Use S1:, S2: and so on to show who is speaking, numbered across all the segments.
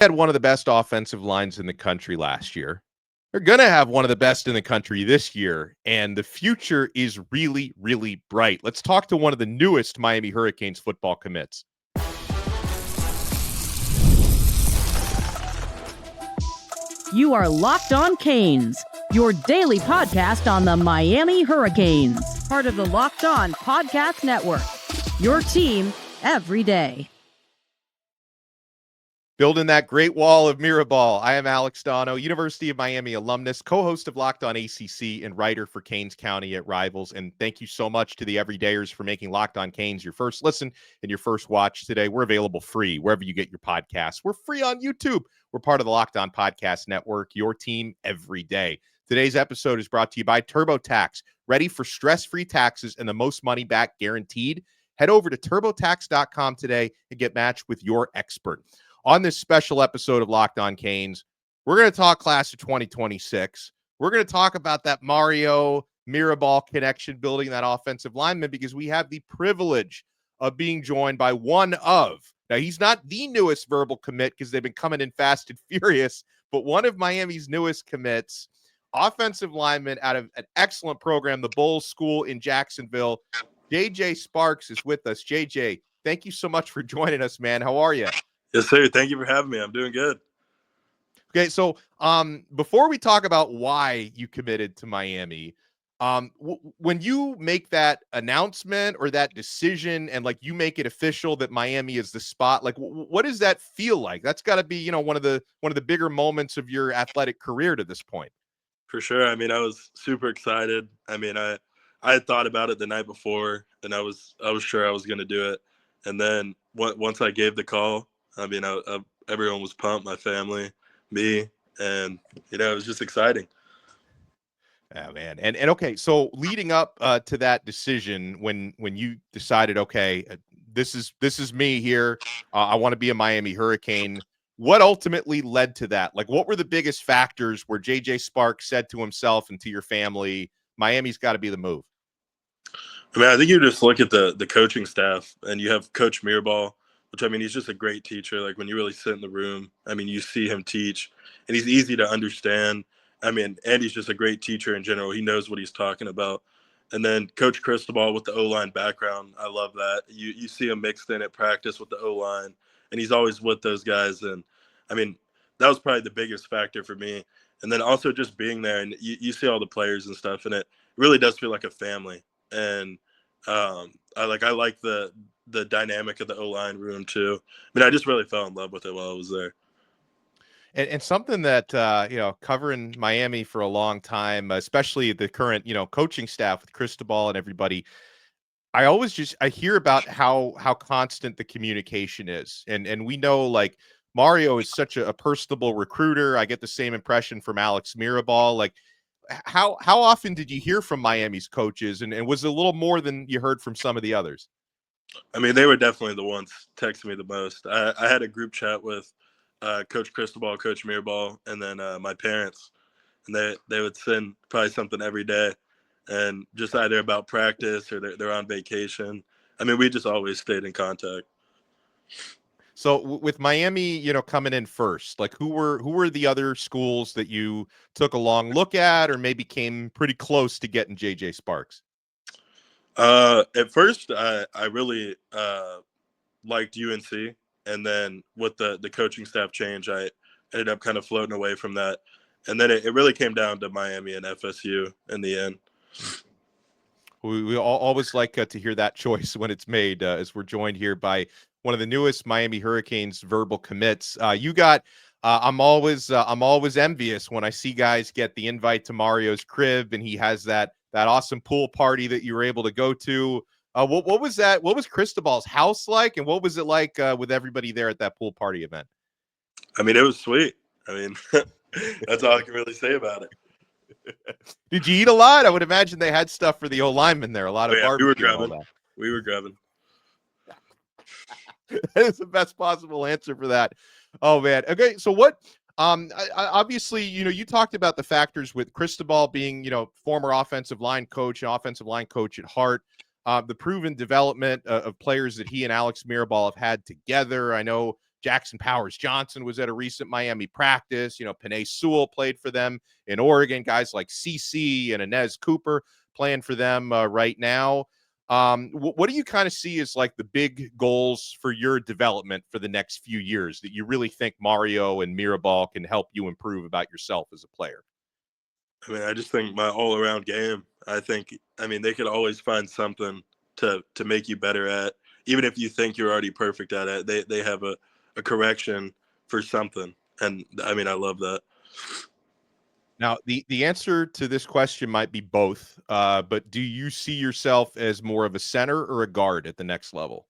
S1: Had one of the best offensive lines in the country last year. They're going to have one of the best in the country this year, and the future is really, really bright. Let's talk to one of the newest Miami Hurricanes football commits.
S2: You are Locked On Canes, your daily podcast on the Miami Hurricanes, part of the Locked On Podcast Network, your team every day.
S1: Building that great wall of Mirabal, I am Alex Dono, University of Miami alumnus, co-host of Locked On ACC, and writer for Canes County at Rivals. And thank you so much to the everydayers for making Locked On Canes your first listen and your first watch today. We're available free wherever you get your podcasts. We're free on YouTube. We're part of the Locked On Podcast Network, your team every day. Today's episode is brought to you by TurboTax. Ready for stress-free taxes and the most money back guaranteed? Head over to TurboTax.com today and get matched with your expert. On this special episode of Locked On Canes, we're going to talk class of 2026. We're going to talk about that Mario Mirabal connection, building that offensive lineman, because we have the privilege of being joined by one of, now he's not the newest verbal commit because they've been coming in fast and furious, but one of Miami's newest commits, offensive lineman out of an excellent program, the Bulls School in Jacksonville. JJ Sparks is with us. JJ, thank you so much for joining us, man. How are you?
S3: Yes, sir. Thank you for having me. I'm doing good.
S1: Okay, so before we talk about why you committed to Miami, when you make that announcement or that decision and like you make it official that Miami is the spot, like what does that feel like? That's got to be, you know, one of the bigger moments of your athletic career to this point.
S3: For sure. I mean, I was super excited. I mean, I had thought about it the night before, and I was sure I was going to do it. And then once I gave the call, I mean, everyone was pumped, my family, me, and, you know, it was just exciting.
S1: Oh, man. And okay, so leading up to that decision, when you decided, okay, this is me here, I want to be a Miami Hurricane, what ultimately led to that? Like, what were the biggest factors where JJ Sparks said to himself and to your family, Miami's got to be the move?
S3: I mean, I think you just look at the coaching staff, and you have Coach Mirabal, which, I mean, he's just a great teacher. Like, when you really sit in the room, I mean, you see him teach, and he's easy to understand. I mean, Andy's just a great teacher in general. He knows what he's talking about. And then Coach Cristobal with the O-line background, I love that. You see him mixed in at practice with the O-line, and he's always with those guys. And, I mean, that was probably the biggest factor for me. And then also just being there, and you see all the players and stuff, and it really does feel like a family. And I like the dynamic of the O-line room too. I mean, I just really fell in love with it while I was there.
S1: And something that, you know, covering Miami for a long time, especially the current, you know, coaching staff with Cristobal and everybody, I hear about how constant the communication is. And we know, like, Mario is such a personable recruiter. I get the same impression from Alex Mirabal. Like, how often did you hear from Miami's coaches? And was it a little more than you heard from some of the others?
S3: I mean, they were definitely the ones texting me the most. I had a group chat with Coach Cristobal, Coach Mirabal, and then my parents, and they would send probably something every day, and just either about practice or they're on vacation. I mean, we just always stayed in contact.
S1: So with Miami, you know, coming in first, like who were the other schools that you took a long look at or maybe came pretty close to getting JJ Sparks?
S3: At first, I really liked UNC, and then with the coaching staff change, I ended up kind of floating away from that. And then it really came down to Miami and FSU in the end.
S1: We always like to hear that choice when it's made, as we're joined here by one of the newest Miami Hurricanes verbal commits. You got. I'm always envious when I see guys get the invite to Mario's crib and he has that awesome pool party that you were able to go to. What was that? What was Cristobal's house like, and what was it like with everybody there at that pool party event?
S3: I mean, it was sweet. I mean, that's all I can really say about it.
S1: Did you eat a lot? I would imagine they had stuff for the O-linemen there. A lot of barbecue.
S3: We were grabbing.
S1: That is the best possible answer for that. Oh man. Okay. So what? Obviously, you know, you talked about the factors with Cristobal being, you know, former offensive line coach at heart. The proven development of players that he and Alex Mirabal have had together. I know Jackson Powers Johnson was at a recent Miami practice. Panay Sewell played for them in Oregon. Guys like CC and Inez Cooper playing for them right now. What do you kind of see as like the big goals for your development for the next few years that you really think Mario and Mirabal can help you improve about yourself as a player?
S3: I mean, I just think my all-around game. I mean, they could always find something to make you better at. Even if you think you're already perfect at it, they have a correction for something. And I mean, I love that.
S1: Now, the answer to this question might be both, but do you see yourself as more of a center or a guard at the next level?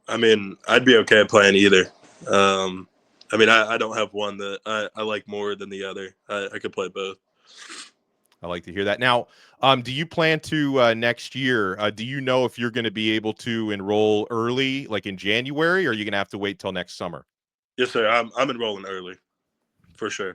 S3: I mean, I'd be okay playing either. I mean, I don't have one that I like more than the other. I could play both.
S1: I like to hear that. Now, do you plan to next year? Do you know if you're going to be able to enroll early, like in January, or are you going to have to wait till next summer?
S3: Yes, sir. I'm enrolling early, for sure.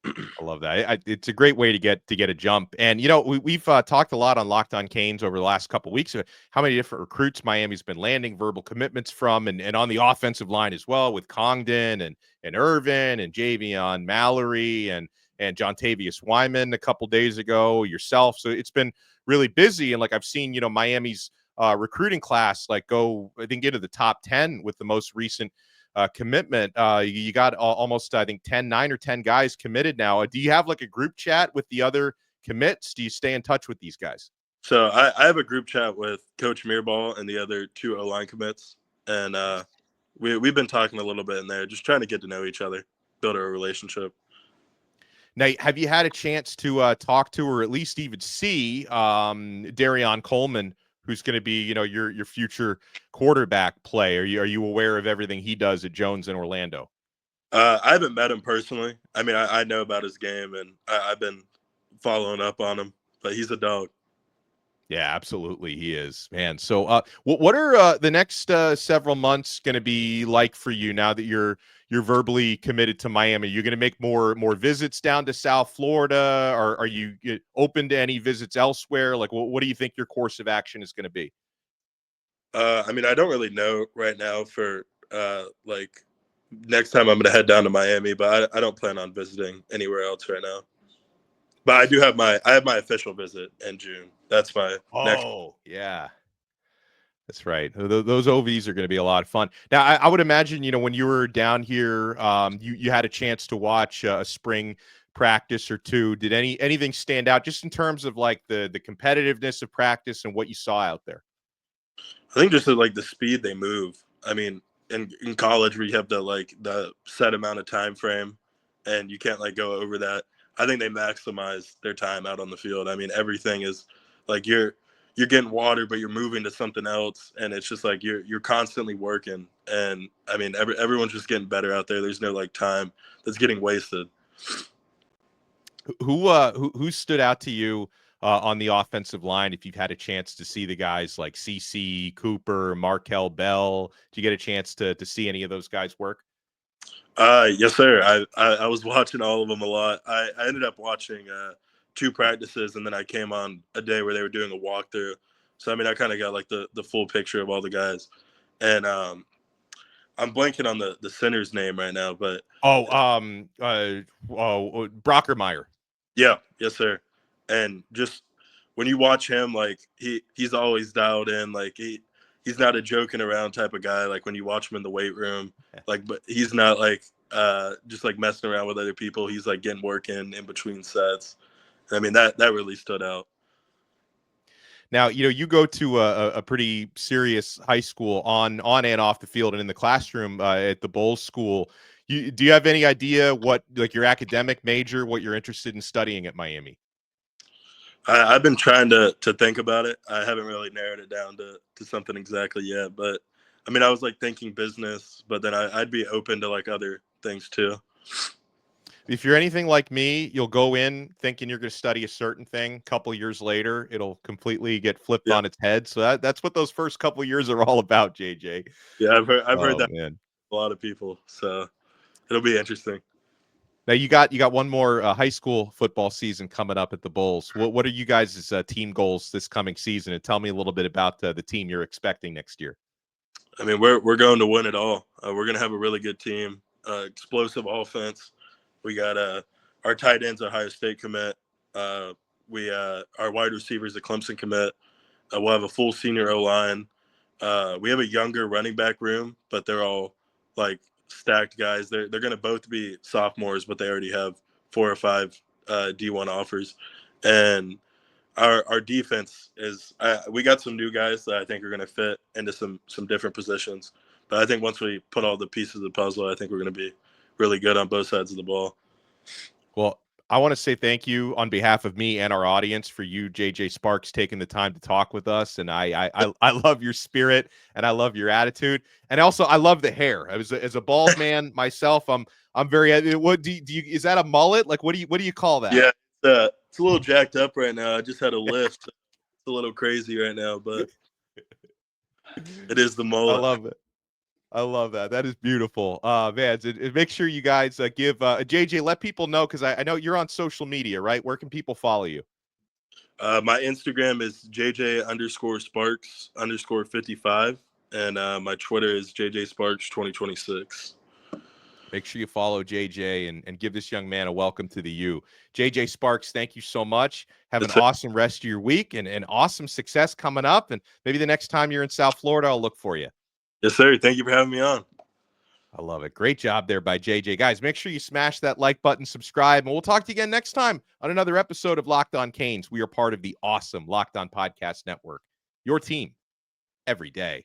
S1: I love that. It's a great way to get a jump. And we've talked a lot on Locked On Canes over the last couple of weeks of how many different recruits Miami's been landing verbal commitments from, and on the offensive line as well with Congdon and Irvin and Javion Mallory and John Tavius Wyman a couple days ago, yourself. So it's been really busy. And like I've seen, Miami's recruiting class like go, I think, into the top 10 with the most recent commitment. You got almost, I think, 9 or 10 guys committed now. Do you have like a group chat with the other commits? Do you stay in touch with these guys?
S3: So I have a group chat with Coach Mirabal and the other 2 O-line commits. And we've been talking a little bit in there, just trying to get to know each other, build a relationship.
S1: Now, have you had a chance to talk to or at least even see Darion Coleman, who's going to be, your future quarterback play? Are you aware of everything he does at Jones in Orlando?
S3: I haven't met him personally. I mean, I know about his game, and I've been following up on him, but he's a dog.
S1: Yeah, absolutely. He is, man. So what are the next several months going to be like for you now that you're verbally committed to Miami? You're going to make more visits down to South Florida, or are you open to any visits elsewhere? Like, what do you think your course of action is going to be?
S3: I mean, I don't really know right now for like next time I'm going to head down to Miami, but I don't plan on visiting anywhere else right now. But I have my official visit in June. That's my next.
S1: Oh, yeah. That's right. Those OVs are going to be a lot of fun. Now, I would imagine, when you were down here, you had a chance to watch a spring practice or two. Did anything stand out just in terms of like the competitiveness of practice and what you saw out there?
S3: I think just like the speed they move. I mean, in college we have the set amount of time frame, and you can't like go over that. I think they maximize their time out on the field. I mean, everything is like you're getting water, but you're moving to something else, and it's just like you're constantly working. And I mean, everyone's just getting better out there. There's no like time that's getting wasted.
S1: Who stood out to you on the offensive line? If you've had a chance to see the guys like CC Cooper, Markel Bell, did you get a chance to see any of those guys work?
S3: Yes, sir. I was watching all of them a lot. I ended up watching 2 practices, and then I came on a day where they were doing a walkthrough. So I mean, I kind of got like the full picture of all the guys. And I'm blanking on the center's name right now, but
S1: Brockermeyer.
S3: Yeah, yes, sir. And just when you watch him, like he's always dialed in. Like he's not a joking around type of guy. Like when you watch him in the weight room, like, but he's not like just like messing around with other people. He's like getting work in between sets. I mean, that really stood out.
S1: Now, you go to a pretty serious high school on and off the field and in the classroom at the Bulls School. Do you have any idea what, like, your academic major, what you're interested in studying at Miami?
S3: I've been trying to think about it. I haven't really narrowed it down to something exactly yet. But I mean, I was like thinking business, but then I'd be open to like other things too.
S1: If you're anything like me, you'll go in thinking you're going to study a certain thing. A couple years later, it'll completely get flipped on its head. So that's what those first couple years are all about, JJ.
S3: Yeah, I've heard that
S1: man.
S3: A lot of people. So it'll be interesting.
S1: Now you got one more high school football season coming up at the Bulls. What are you guys' team goals this coming season? And tell me a little bit about the team you're expecting next year.
S3: I mean, we're going to win it all. We're going to have a really good team, explosive offense. We got our tight ends, Ohio State commit. Our wide receivers, a Clemson commit. We'll have a full senior O-line. We have a younger running back room, but they're all like stacked guys. They're going to both be sophomores, but they already have 4 or 5 D1 offers. And our defense is we got some new guys that I think are going to fit into some different positions. But I think once we put all the pieces of the puzzle, I think we're going to be really good on both sides of the ball.
S1: Well, I want to say thank you on behalf of me and our audience for you, JJ Sparks, taking the time to talk with us. And I love your spirit and I love your attitude. And also I love the hair. As a bald man myself, I'm very, what do you, is that a mullet? Like, what do you call that?
S3: Yeah, it's a little jacked up right now. I just had a lift. It's a little crazy right now, but it is the
S1: I
S3: mullet.
S1: love it. I love that. That is beautiful. Man, make sure you guys give JJ, let people know, because I know you're on social media, right? Where can people follow you?
S3: My Instagram is JJ_Sparks_55. And my Twitter is JJ Sparks 2026.
S1: Make sure you follow JJ and give this young man a welcome to the U. JJ Sparks, thank you so much. Have an awesome rest of your week and awesome success coming up. And maybe the next time you're in South Florida, I'll look for you.
S3: Yes, sir. Thank you for having me on.
S1: I love it. Great job there by JJ. Guys, make sure you smash that like button, subscribe, and we'll talk to you again next time on another episode of Locked On Canes. We are part of the awesome Locked On Podcast Network, your team every day.